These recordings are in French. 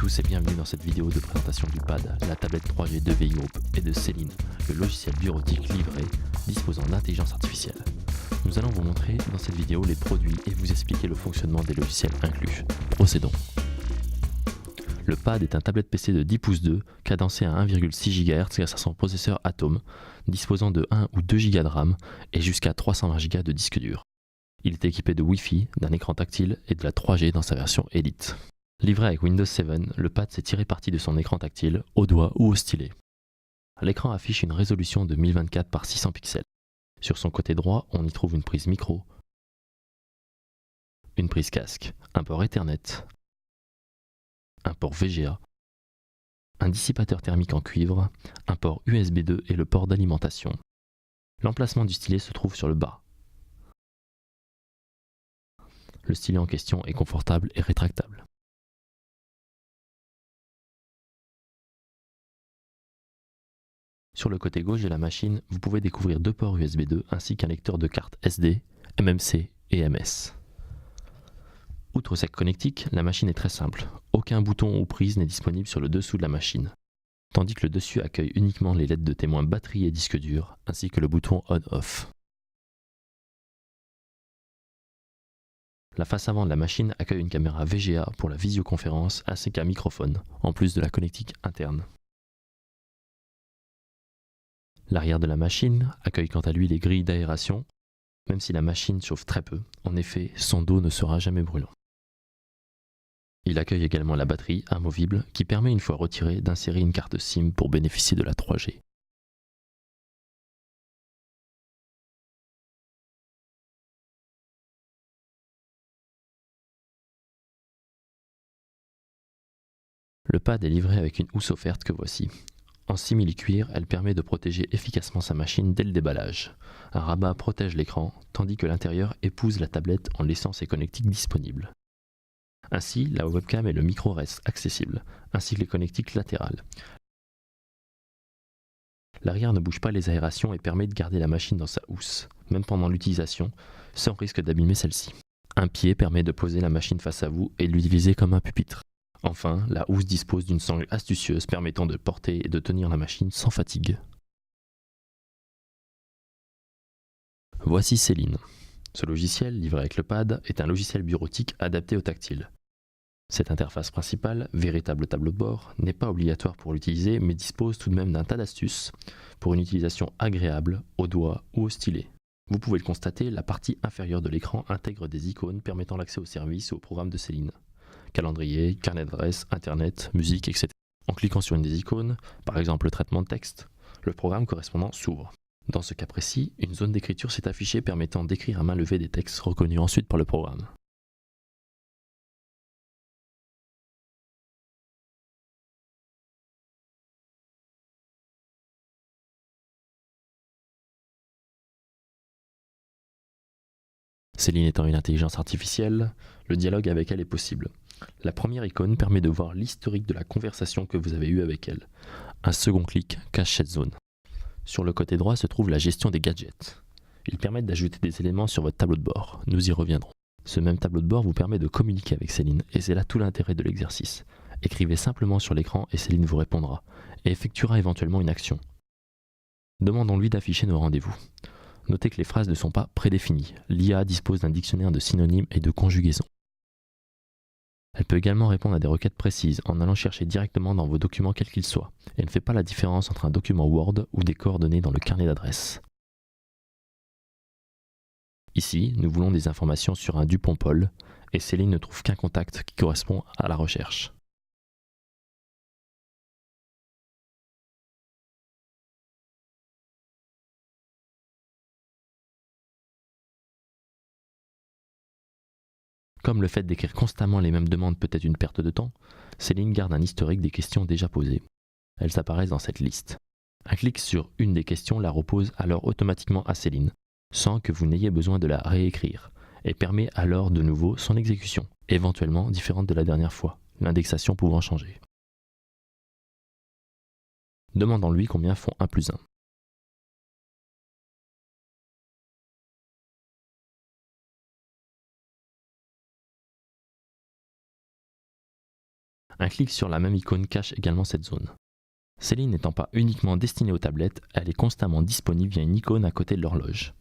tous et bienvenue dans cette vidéo de présentation du pad, la tablette 3G de VI Group et de Céline, le logiciel bureautique livré disposant d'intelligence artificielle. Nous allons vous montrer dans cette vidéo les produits et vous expliquer le fonctionnement des logiciels inclus. Procédons. Le pad est un tablette PC de 10 pouces 2, cadencé à 1,6 GHz grâce à son processeur Atom, disposant de 1 ou 2 Go de RAM et jusqu'à 320 Go de disque dur. Il est équipé de Wi-Fi, d'un écran tactile et de la 3G dans sa version Elite. Livré avec Windows 7, le pad s'est tiré parti de son écran tactile, au doigt ou au stylet. L'écran affiche une résolution de 1024 par 600 pixels. Sur son côté droit, on y trouve une prise micro, une prise casque, un port Ethernet, un port VGA, un dissipateur thermique en cuivre, un port USB 2 et le port d'alimentation. L'emplacement du stylet se trouve sur le bas. Le stylet en question est confortable et rétractable. Sur le côté gauche de la machine, vous pouvez découvrir deux ports USB 2 ainsi qu'un lecteur de cartes SD, MMC et MS. Outre cette connectique, la machine est très simple. Aucun bouton ou prise n'est disponible sur le dessous de la machine, tandis que le dessus accueille uniquement les LED de témoin batterie et disque dur, ainsi que le bouton On-Off. La face avant de la machine accueille une caméra VGA pour la visioconférence ainsi qu'un microphone, en plus de la connectique interne. L'arrière de la machine accueille quant à lui les grilles d'aération, même si la machine chauffe très peu. En effet, son dos ne sera jamais brûlant. Il accueille également la batterie amovible qui permet une fois retirée d'insérer une carte SIM pour bénéficier de la 3G. Le pad est livré avec une housse offerte que voici. En simili-cuir, elle permet de protéger efficacement sa machine dès le déballage. Un rabat protège l'écran, tandis que l'intérieur épouse la tablette en laissant ses connectiques disponibles. Ainsi, la webcam et le micro restent accessibles, ainsi que les connectiques latérales. L'arrière ne bouge pas les aérations et permet de garder la machine dans sa housse, même pendant l'utilisation, sans risque d'abîmer celle-ci. Un pied permet de poser la machine face à vous et de l'utiliser comme un pupitre. Enfin, la housse dispose d'une sangle astucieuse permettant de porter et de tenir la machine sans fatigue. Voici Céline. Ce logiciel, livré avec le pad, est un logiciel bureautique adapté au tactile. Cette interface principale, véritable tableau de bord, n'est pas obligatoire pour l'utiliser, mais dispose tout de même d'un tas d'astuces pour une utilisation agréable au doigt ou au stylet. Vous pouvez le constater, la partie inférieure de l'écran intègre des icônes permettant l'accès aux services et aux programmes de Céline. Calendrier, carnet d'adresses, internet, musique, etc. En cliquant sur une des icônes, par exemple le traitement de texte, le programme correspondant s'ouvre. Dans ce cas précis, une zone d'écriture s'est affichée permettant d'écrire à main levée des textes reconnus ensuite par le programme. Céline étant une intelligence artificielle, le dialogue avec elle est possible. La première icône permet de voir l'historique de la conversation que vous avez eue avec elle. Un second clic cache cette zone. Sur le côté droit se trouve la gestion des gadgets. Ils permettent d'ajouter des éléments sur votre tableau de bord. Nous y reviendrons. Ce même tableau de bord vous permet de communiquer avec Céline, et c'est là tout l'intérêt de l'exercice. Écrivez simplement sur l'écran et Céline vous répondra, et effectuera éventuellement une action. Demandons-lui d'afficher nos rendez-vous. Notez que les phrases ne sont pas prédéfinies. L'IA dispose d'un dictionnaire de synonymes et de conjugaisons. Elle peut également répondre à des requêtes précises en allant chercher directement dans vos documents quels qu'ils soient. Elle ne fait pas la différence entre un document Word ou des coordonnées dans le carnet d'adresses. Ici, nous voulons des informations sur un Dupont-Paul et Céline ne trouve qu'un contact qui correspond à la recherche. Comme le fait d'écrire constamment les mêmes demandes peut être une perte de temps, Céline garde un historique des questions déjà posées. Elles apparaissent dans cette liste. Un clic sur une des questions la repose alors automatiquement à Céline, sans que vous n'ayez besoin de la réécrire, et permet alors de nouveau son exécution, éventuellement différente de la dernière fois, l'indexation pouvant changer. Demandons-lui combien font 1 plus 1. Un clic sur la même icône cache également cette zone. Céline n'étant pas uniquement destinée aux tablettes, elle est constamment disponible via une icône à côté de l'horloge.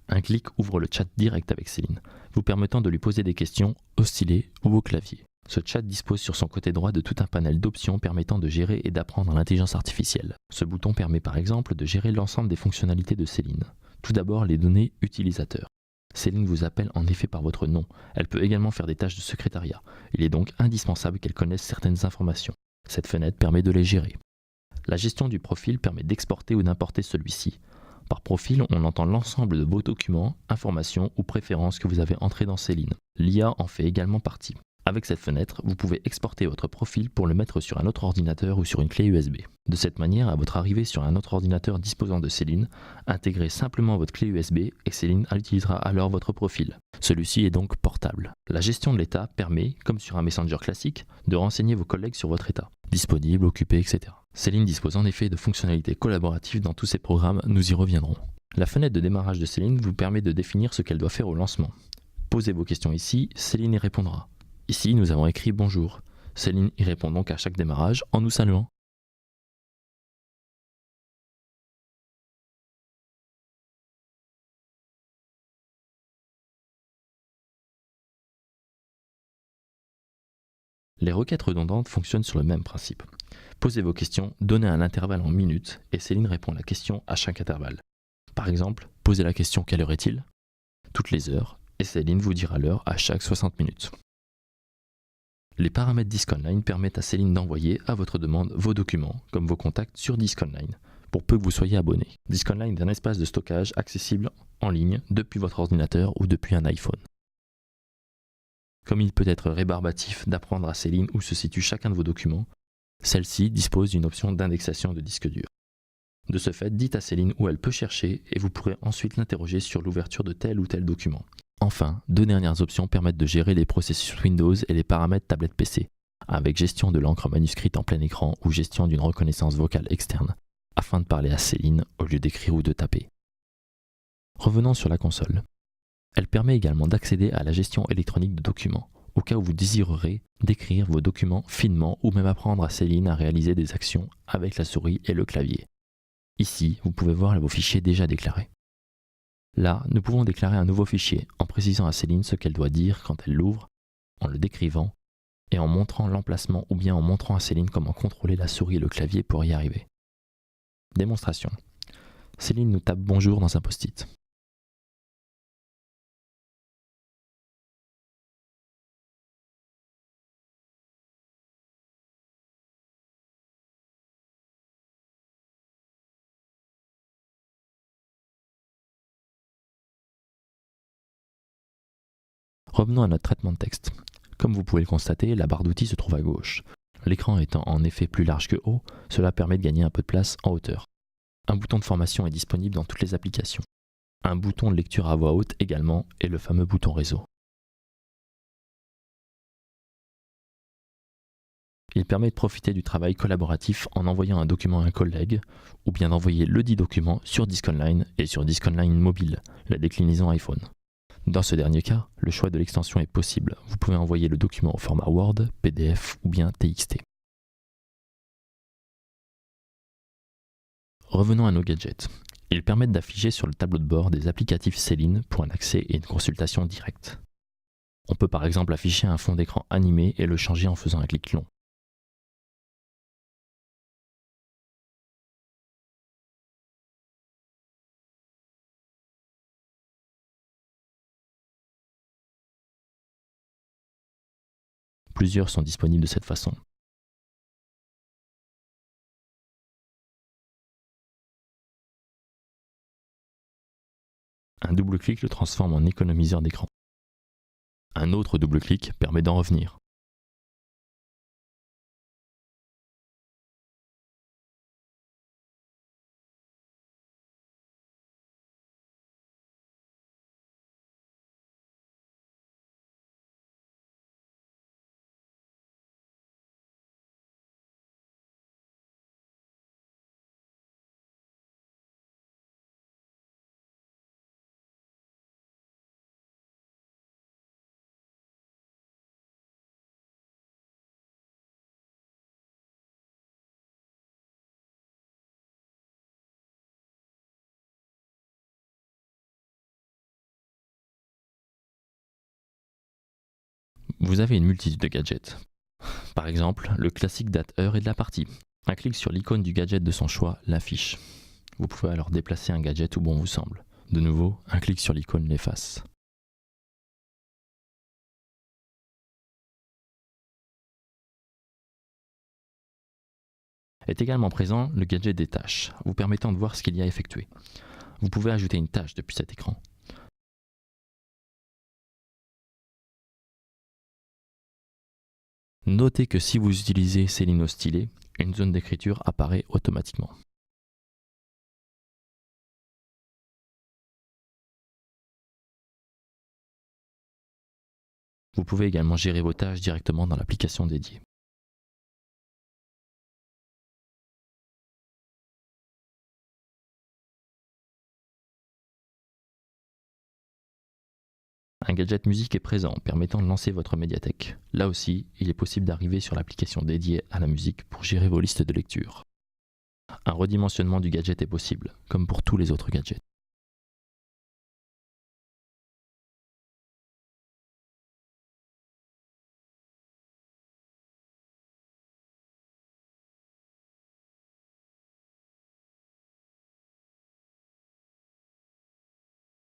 Un clic ouvre le chat direct avec Céline, vous permettant de lui poser des questions au stylet ou au clavier. Ce chat dispose sur son côté droit de tout un panel d'options permettant de gérer et d'apprendre l'intelligence artificielle. Ce bouton permet par exemple de gérer l'ensemble des fonctionnalités de Céline. Tout d'abord les données utilisateurs. Céline vous appelle en effet par votre nom. Elle peut également faire des tâches de secrétariat. Il est donc indispensable qu'elle connaisse certaines informations. Cette fenêtre permet de les gérer. La gestion du profil permet d'exporter ou d'importer celui-ci. Par profil, on entend l'ensemble de vos documents, informations ou préférences que vous avez entrés dans Céline. L'IA en fait également partie. Avec cette fenêtre, vous pouvez exporter votre profil pour le mettre sur un autre ordinateur ou sur une clé USB. De cette manière, à votre arrivée sur un autre ordinateur disposant de Céline, intégrez simplement votre clé USB et Céline utilisera alors votre profil. Celui-ci est donc portable. La gestion de l'état permet, comme sur un Messenger classique, de renseigner vos collègues sur votre état. Disponible, occupé, etc. Céline dispose en effet de fonctionnalités collaboratives dans tous ses programmes, nous y reviendrons. La fenêtre de démarrage de Céline vous permet de définir ce qu'elle doit faire au lancement. Posez vos questions ici, Céline y répondra. Ici, nous avons écrit bonjour. Céline y répond donc à chaque démarrage en nous saluant. Les requêtes redondantes fonctionnent sur le même principe. Posez vos questions, donnez un intervalle en minutes et Céline répond à la question à chaque intervalle. Par exemple, posez la question quelle heure est-il toutes les heures et Céline vous dira l'heure à chaque 60 minutes. Les paramètres Disk Online permettent à Céline d'envoyer à votre demande vos documents, comme vos contacts sur Disk Online, pour peu que vous soyez abonné. Disk Online est un espace de stockage accessible en ligne depuis votre ordinateur ou depuis un iPhone. Comme il peut être rébarbatif d'apprendre à Céline où se situe chacun de vos documents, celle-ci dispose d'une option d'indexation de disque dur. De ce fait, dites à Céline où elle peut chercher et vous pourrez ensuite l'interroger sur l'ouverture de tel ou tel document. Enfin, deux dernières options permettent de gérer les processus Windows et les paramètres tablette PC, avec gestion de l'encre manuscrite en plein écran ou gestion d'une reconnaissance vocale externe, afin de parler à Céline au lieu d'écrire ou de taper. Revenons sur la console. Elle permet également d'accéder à la gestion électronique de documents, au cas où vous désirerez décrire vos documents finement ou même apprendre à Céline à réaliser des actions avec la souris et le clavier. Ici, vous pouvez voir vos fichiers déjà déclarés. Là, nous pouvons déclarer un nouveau fichier en précisant à Céline ce qu'elle doit dire quand elle l'ouvre, en le décrivant et en montrant l'emplacement ou bien en montrant à Céline comment contrôler la souris et le clavier pour y arriver. Démonstration. Céline nous tape bonjour dans un post-it. Revenons à notre traitement de texte. Comme vous pouvez le constater, la barre d'outils se trouve à gauche. L'écran étant en effet plus large que haut, cela permet de gagner un peu de place en hauteur. Un bouton de formation est disponible dans toutes les applications. Un bouton de lecture à voix haute également et le fameux bouton réseau. Il permet de profiter du travail collaboratif en envoyant un document à un collègue ou bien d'envoyer le dit document sur Disk Online et sur Disk Online mobile, la déclinaison iPhone. Dans ce dernier cas, le choix de l'extension est possible. Vous pouvez envoyer le document au format Word, PDF ou bien TXT. Revenons à nos gadgets. Ils permettent d'afficher sur le tableau de bord des applicatifs Céline pour un accès et une consultation directe. On peut par exemple afficher un fond d'écran animé et le changer en faisant un clic long. Plusieurs sont disponibles de cette façon. Un double clic le transforme en économiseur d'écran. Un autre double clic permet d'en revenir. Vous avez une multitude de gadgets. Par exemple, le classique date, heure et de la partie. Un clic sur l'icône du gadget de son choix l'affiche. Vous pouvez alors déplacer un gadget où bon vous semble. De nouveau, un clic sur l'icône l'efface. Est également présent le gadget des tâches, vous permettant de voir ce qu'il y a effectué. Vous pouvez ajouter une tâche depuis cet écran. Notez que si vous utilisez Céline au stylet, une zone d'écriture apparaît automatiquement. Vous pouvez également gérer vos tâches directement dans l'application dédiée. Un gadget musique est présent, permettant de lancer votre médiathèque. Là aussi, il est possible d'arriver sur l'application dédiée à la musique pour gérer vos listes de lecture. Un redimensionnement du gadget est possible, comme pour tous les autres gadgets.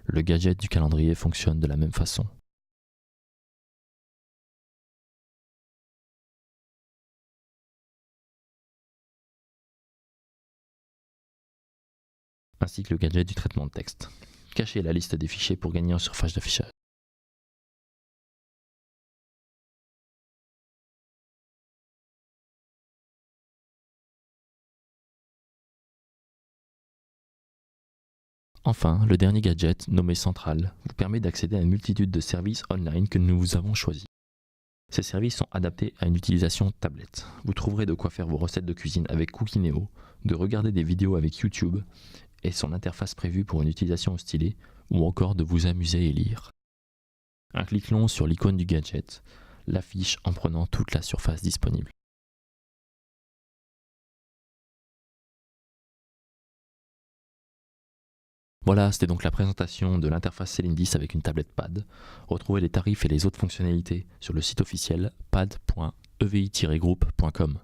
Le gadget du calendrier fonctionne de la même façon. Ainsi que le gadget du traitement de texte. Cachez la liste des fichiers pour gagner en surface d'affichage. Enfin, le dernier gadget, nommé Central, vous permet d'accéder à une multitude de services online que nous vous avons choisis. Ces services sont adaptés à une utilisation tablette. Vous trouverez de quoi faire vos recettes de cuisine avec Cookineo, de regarder des vidéos avec YouTube et son interface prévue pour une utilisation au stylet, ou encore de vous amuser et lire. Un clic long sur l'icône du gadget l'affiche en prenant toute la surface disponible. Voilà, c'était donc la présentation de l'interface Céline 10 avec une tablette pad. Retrouvez les tarifs et les autres fonctionnalités sur le site officiel pad.evi-group.com.